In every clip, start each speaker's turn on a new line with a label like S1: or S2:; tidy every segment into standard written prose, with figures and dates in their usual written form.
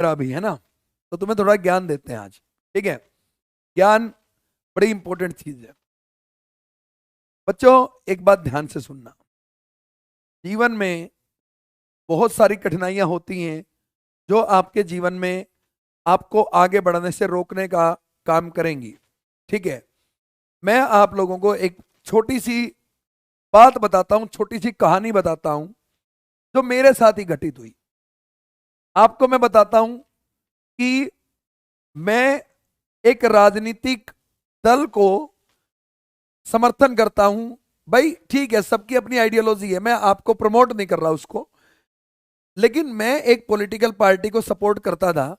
S1: भी है ना, तो तुम्हें थोड़ा ज्ञान देते हैं आज। ठीक है, ज्ञान बड़ी इंपॉर्टेंट चीज है। बच्चों, एक बात ध्यान से सुनना। जीवन में बहुत सारी कठिनाइयां होती हैं जो आपके जीवन में आपको आगे बढ़ने से रोकने का काम करेंगी। ठीक है, मैं आप लोगों को एक छोटी सी बात बताता हूं, छोटी सी कहानी बताता हूं जो मेरे साथ ही घटित हुई। आपको मैं बताता हूं कि मैं एक राजनीतिक दल को समर्थन करता हूं। भाई ठीक है, सबकी अपनी आइडियोलॉजी है, मैं आपको प्रमोट नहीं कर रहा उसको, लेकिन मैं एक पॉलिटिकल पार्टी को सपोर्ट करता था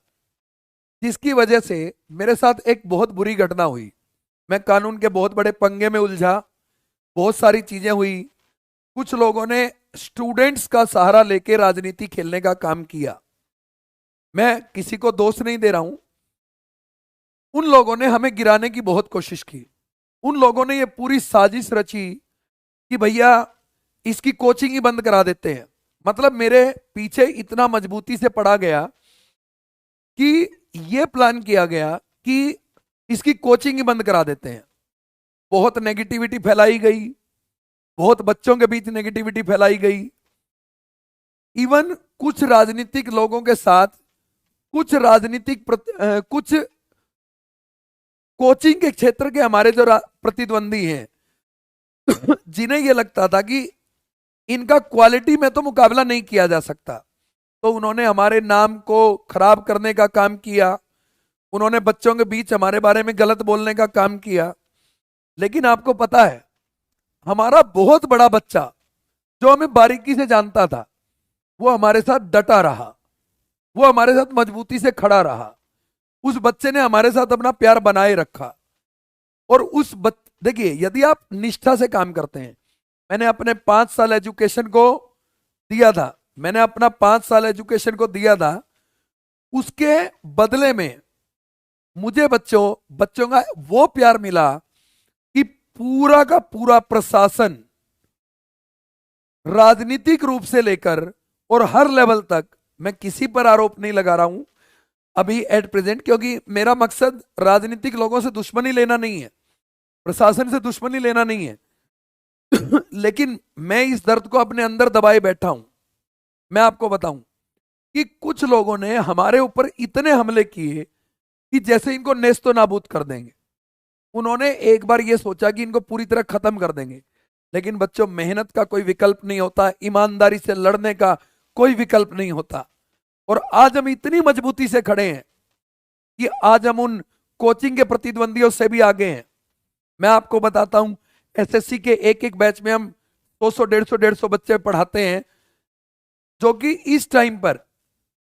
S1: जिसकी वजह से मेरे साथ एक बहुत बुरी घटना हुई। मैं कानून के बहुत बड़े पंगे में उलझा, बहुत सारी चीजें हुई। कुछ लोगों ने स्टूडेंट्स का सहारा लेके राजनीति खेलने का काम किया। मैं किसी को दोष नहीं दे रहा हूं, उन लोगों ने हमें गिराने की बहुत कोशिश की। उन लोगों ने ये पूरी साजिश रची कि भैया इसकी कोचिंग ही बंद करा देते हैं। मतलब मेरे पीछे इतना मजबूती से पड़ा गया कि ये प्लान किया गया कि इसकी कोचिंग ही बंद करा देते हैं। बहुत नेगेटिविटी फैलाई गई, बहुत बच्चों के बीच नेगेटिविटी फैलाई गई। इवन कुछ राजनीतिक लोगों के साथ कुछ कुछ कोचिंग के क्षेत्र के हमारे जो प्रतिद्वंदी हैं जिन्हें यह लगता था कि इनका क्वालिटी में तो मुकाबला नहीं किया जा सकता, तो उन्होंने हमारे नाम को खराब करने का काम किया। उन्होंने बच्चों के बीच हमारे बारे में गलत बोलने का काम किया। लेकिन आपको पता है, हमारा बहुत बड़ा बच्चा जो हमें बारीकी से जानता था वो हमारे साथ डटा रहा, वो हमारे साथ मजबूती से खड़ा रहा। उस बच्चे ने हमारे साथ अपना प्यार बनाए रखा। और देखिए, यदि आप निष्ठा से काम करते हैं, मैंने अपने 5 साल एजुकेशन को दिया था, मैंने अपना 5 साल एजुकेशन को दिया था, उसके बदले में मुझे बच्चों का वो प्यार मिला कि पूरा का पूरा प्रशासन राजनीतिक रूप से लेकर और हर लेवल तक, मैं किसी पर आरोप नहीं लगा रहा हूं अभी एट प्रेजेंट, क्योंकि मेरा मकसद राजनीतिक लोगों से दुश्मनी लेना नहीं है, प्रशासन से दुश्मनी लेना नहीं है लेकिन मैं इस दर्द को अपने अंदर दबाए बैठा हूं। मैं आपको बताऊं कि कुछ लोगों ने हमारे ऊपर इतने हमले किए कि जैसे इनको नेस्तो नाबूद कर देंगे। उन्होंने एक बार ये सोचा कि इनको पूरी तरह खत्म कर देंगे, लेकिन बच्चों, मेहनत का कोई विकल्प नहीं होता, ईमानदारी से लड़ने का कोई विकल्प नहीं होता। और आज हम इतनी मजबूती से खड़े हैं कि आज हम उन कोचिंग के प्रतिद्वंदियों से भी आगे हैं। मैं आपको बताता हूं, एसएससी के एक एक बैच में हम 200 150 बच्चे पढ़ाते हैं, जो कि इस टाइम पर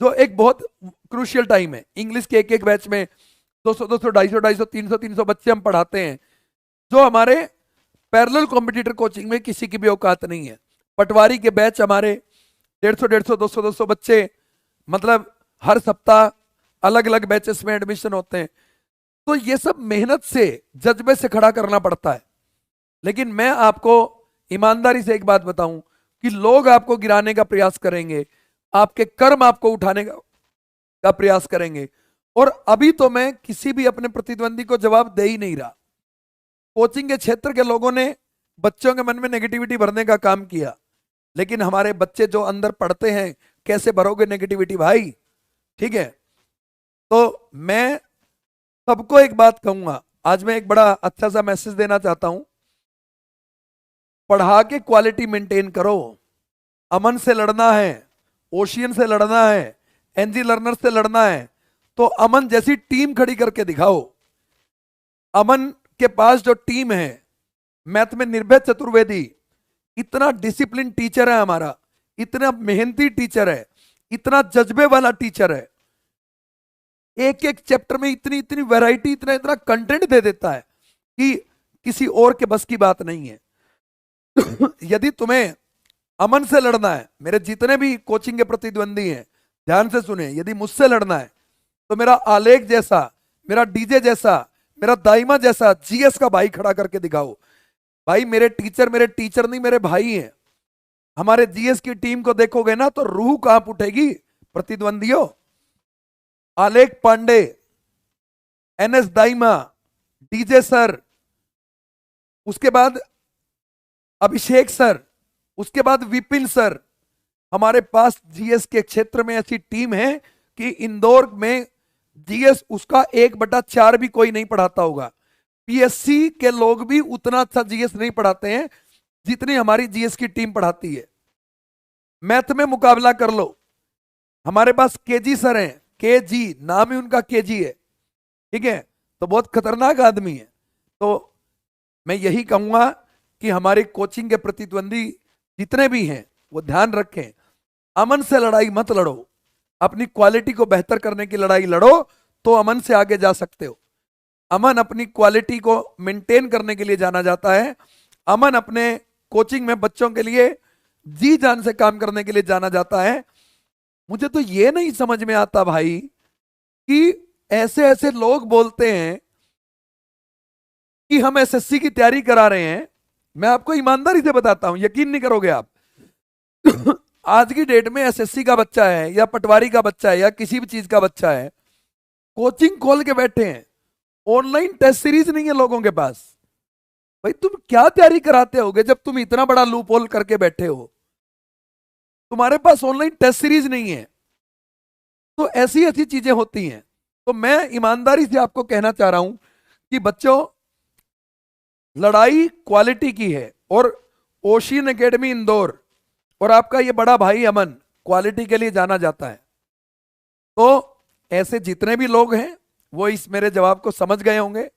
S1: जो एक बहुत क्रूशियल टाइम है। इंग्लिश के एक एक बैच में 200 200 250 250 300 बच्चे हम पढ़ाते हैं, जो हमारे पैरेलल कॉम्पिटिटर कोचिंग में किसी की भी औकात नहीं है। पटवारी के बैच हमारे 150 200 200 बच्चे, मतलब हर सप्ताह अलग अलग बैचेस में एडमिशन होते हैं। तो ये सब मेहनत से, जज्बे से खड़ा करना पड़ता है। लेकिन मैं आपको ईमानदारी से एक बात बताऊं कि लोग आपको गिराने का प्रयास करेंगे, आपके कर्म आपको उठाने का प्रयास करेंगे। और अभी तो मैं किसी भी अपने प्रतिद्वंदी को जवाब दे ही नहीं रहा। कोचिंग के क्षेत्र के लोगों ने बच्चों के मन में नेगेटिविटी भरने का काम किया, लेकिन हमारे बच्चे जो अंदर पढ़ते हैं, कैसे भरोगे नेगेटिविटी भाई? ठीक है, तो मैं सबको एक बात कहूंगा, आज मैं एक बड़ा अच्छा सा मैसेज देना चाहता हूं। पढ़ा के क्वालिटी मेंटेन करो। अमन से लड़ना है, ओशियन से लड़ना है, एनजी लर्नर से लड़ना है, तो अमन जैसी टीम खड़ी करके दिखाओ। अमन के पास जो टीम है, मैथ में निर्भय चतुर्वेदी, इतना डिसिप्लिन टीचर है हमारा, इतना मेहनती टीचर है, इतना जज्बे वाला टीचर है, एक एक चैप्टर में इतनी इतनी वैरायटी, इतना इतना कंटेंट दे देता है कि किसी और के बस की बात नहीं है। यदि तुम्हें अमन से लड़ना है, मेरे जितने भी कोचिंग के प्रतिद्वंदी हैं ध्यान से सुने, यदि मुझसे लड़ना है तो मेरा आलेख जैसा, मेरा डीजे जैसा, मेरा दाइमा जैसा जीएस का भाई खड़ा करके दिखाओ। भाई मेरे टीचर नहीं, मेरे भाई हैं। हमारे जीएस की टीम को देखोगे ना तो रूह कांप उठेगी प्रतिद्वंदियों। आलेख पांडे, एनएस दाइमा, डीजे सर, उसके बाद अभिषेक सर, उसके बाद विपिन सर। हमारे पास जीएस के क्षेत्र में ऐसी टीम है कि इंदौर में जीएस उसका 1/4 भी कोई नहीं पढ़ाता होगा। पीएससी के लोग भी उतना अच्छा जीएस नहीं पढ़ाते हैं जितनी हमारी जीएस की टीम पढ़ाती है। मैथ में मुकाबला कर लो, हमारे पास केजी सर हैं, केजी नाम ही उनका केजी है, ठीक है, तो बहुत खतरनाक आदमी है। तो मैं यही कहूंगा कि हमारी कोचिंग के प्रतिद्वंदी जितने भी हैं वो ध्यान रखें, अमन से लड़ाई मत लड़ो, अपनी क्वालिटी को बेहतर करने की लड़ाई लड़ो तो अमन से आगे जा सकते हो। अमन अपनी क्वालिटी को मेंटेन करने के लिए जाना जाता है। अमन अपने कोचिंग में बच्चों के लिए जी जान से काम करने के लिए जाना जाता है। मुझे तो ये नहीं समझ में आता भाई कि ऐसे ऐसे लोग बोलते हैं कि हम एसएससी की तैयारी करा रहे हैं। मैं आपको ईमानदारी से बताता हूं, यकीन नहीं करोगे आप। आज की डेट में एसएससी का बच्चा है या पटवारी का बच्चा है या किसी भी चीज का बच्चा है, कोचिंग खोल के बैठे हैं, ऑनलाइन टेस्ट सीरीज नहीं है लोगों के पास। भाई तुम क्या तैयारी कराते होगे जब तुम इतना बड़ा लूप होल करके बैठे हो, तुम्हारे पास ऑनलाइन टेस्ट सीरीज नहीं है। तो ऐसी ऐसी चीजें होती हैं। तो मैं ईमानदारी से आपको कहना चाह रहा हूं कि बच्चों, लड़ाई क्वालिटी की है। और ओशियन एकेडमी इंदौर और आपका ये बड़ा भाई अमन क्वालिटी के लिए जाना जाता है। तो ऐसे जितने भी लोग हैं वो इस मेरे जवाब को समझ गए होंगे।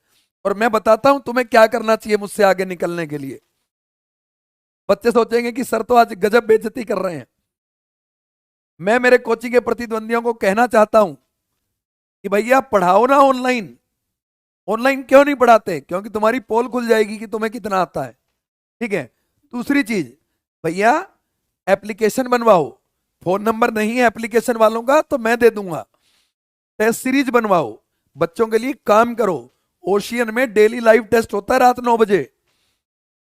S1: और मैं बताता हूं तुम्हें क्या करना चाहिए मुझसे आगे निकलने के लिए। बच्चे सोचेंगे कि सर तो आज गजब बेइज्जती कर रहे हैं। मैं मेरे कोचिंग के प्रतिद्वंदियों को कहना चाहता हूं कि भैया पढ़ाओ ना ऑनलाइन। ऑनलाइन क्यों नहीं पढ़ाते? क्योंकि तुम्हारी पोल खुल जाएगी कि तुम्हें कितना आता है, ठीक है। दूसरी चीज, भैया एप्लीकेशन बनवाओ। फोन नंबर नहीं है एप्लीकेशन वालों का तो मैं दे दूंगा। टेस्ट सीरीज बनवाओ, बच्चों के लिए काम करो। ओशियन में डेली लाइव टेस्ट होता है रात 9 बजे।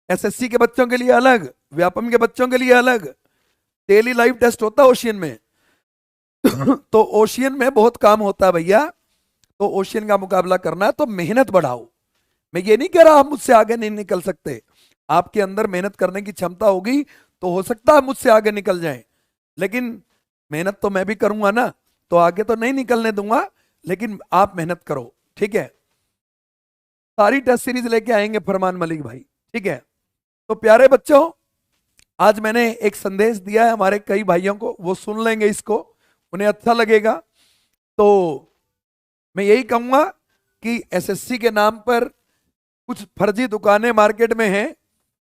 S1: एसएससी के बच्चों के लिए अलग, व्यापम के बच्चों के लिए अलग डेली लाइव टेस्ट होता है ओशियन में। तो ओशियन में बहुत काम होता है भैया। तो ओशियन का मुकाबला करना है तो मेहनत बढ़ाओ। मैं ये नहीं कह रहा आप मुझसे आगे नहीं निकल सकते, आपके अंदर मेहनत करने की क्षमता होगी तो हो सकता है मुझसे आगे निकल जाएं। लेकिन मेहनत तो मैं भी करूंगा ना, तो आगे तो नहीं निकलने दूंगा, लेकिन आप मेहनत करो, ठीक है। सारी टेस्ट सीरीज लेके आएंगे फरमान मलिक भाई, ठीक है। तो प्यारे बच्चों, आज मैंने एक संदेश दिया है हमारे कई भाइयों को, वो सुन लेंगे इसको, उन्हें अच्छा लगेगा। तो मैं यही कहूंगा कि एसएससी के नाम पर कुछ फर्जी दुकानें मार्केट में हैं।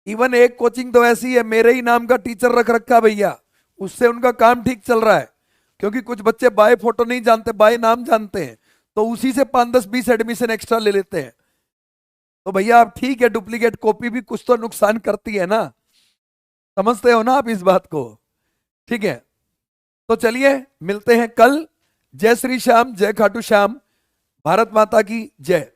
S1: इवन एक कोचिंग तो ऐसी है, मेरे ही नाम का टीचर रख रखा भैया, उससे उनका काम ठीक चल रहा है। क्योंकि कुछ बच्चे बाय फोटो नहीं जानते, बाय नाम जानते हैं, तो उसी से 5, 10, 20 एडमिशन एक्स्ट्रा ले लेते हैं। तो भैया आप ठीक है, डुप्लीकेट कॉपी भी कुछ तो नुकसान करती है ना, समझते हो ना आप इस बात को, ठीक है। तो चलिए मिलते हैं कल। जय श्री श्याम, जय खाटू श्याम, भारत माता की जय।